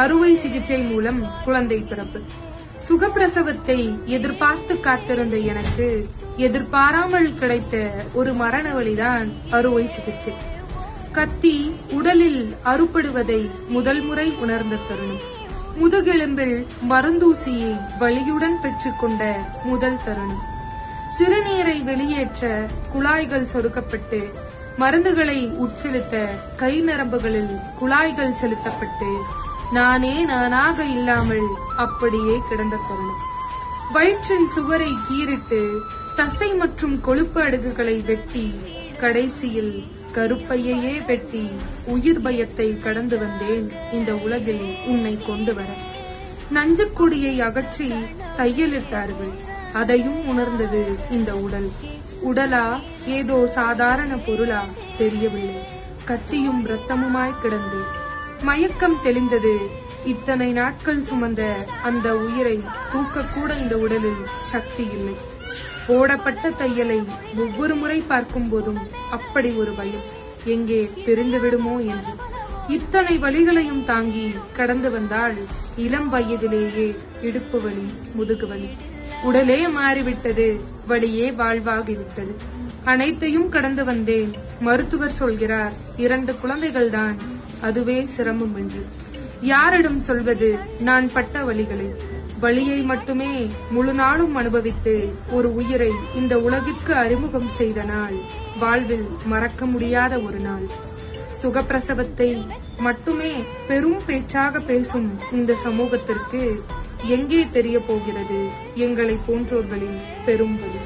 அறுவை சிகிச்சை மூலம் குழந்தை பிறப்பு. சுகப்பிரசவத்தை எதிர்பார்த்து காத்திருந்த எனக்கு எதிர்பாராமல் கிடைத்த ஒரு மரண வழிதான் அறுவை சிகிச்சை. கத்தி உடலில் அறுபடுவதை முதல் முறை உணர்ந்த தருணம். முதுகெலும்பில் மருந்தூசியை வலியுடன் பெற்றுக்கொண்ட முதல் தருணம். சிறுநீரை வெளியேற்ற குழாய்கள் சொருக்கப்பட்டு மருந்துகளை உட்செலுத்த கை நரம்புகளில் குழாய்கள் செலுத்தப்பட்டு நானே நானாக இல்லாமல் அப்படியே கிடந்த தருணம். வயிற்றின் சுவரை கீறிட்டு தசை மற்றும் கொழுப்பு அடுக்குகளை வெட்டி கடைசியில் கருப்பையே வெட்டி உயிர் பயத்தை கடந்து வந்தேன் இந்த உலகில் உன்னை கொண்டு வர. நஞ்சுக்கொடியை அகற்றி தையலிட்டார்கள். அதையும் உணர்ந்தது இந்த உடல். உடலா ஏதோ சாதாரண பொருளா தெரியவில்லை. கத்தியும் இரத்தமுமாய் கிடந்து மயக்கம் தெளிந்தது. இத்தனை நாட்கள் சுமந்த அந்த உயிரை தூக்கக்கூட இந்த உடலில் சக்தி இல்லை. போடப்பட்ட தையலை ஒவ்வொரு முறை பார்க்கும் போதும் அப்படி ஒரு பயம், எங்கே பிரிந்து விடுமோ என்று. இத்தனை வலிகளையும் தாங்கி கடந்து வந்தால் இளம் வயதிலேயே இடுப்பு வலி, முதுகு வலி. உடலே மாறிவிட்டது, வலியே வாழ்வாகிவிட்டது. அனைத்தையும் கடந்து வந்தேன். மருத்துவர் சொல்கிறார் 2 குழந்தைகள்தான், அதுவே சிரமம் என்று. யாரிடம் சொல்வது நான் பட்ட வலிகளை? வலியை மட்டுமே முழு நாளும் அனுபவித்து ஒரு உயிரை இந்த உலகிற்கு அறிமுகம் செய்த நாள் வாழ்வில் மறக்க முடியாத ஒரு நாள். சுகப்பிரசவத்தை மட்டுமே பெரும் பேச்சாக பேசும் இந்த சமூகத்திற்கு எங்கே தெரிய போகிறது எங்களை போன்றோர்களின் பெரும் வலி?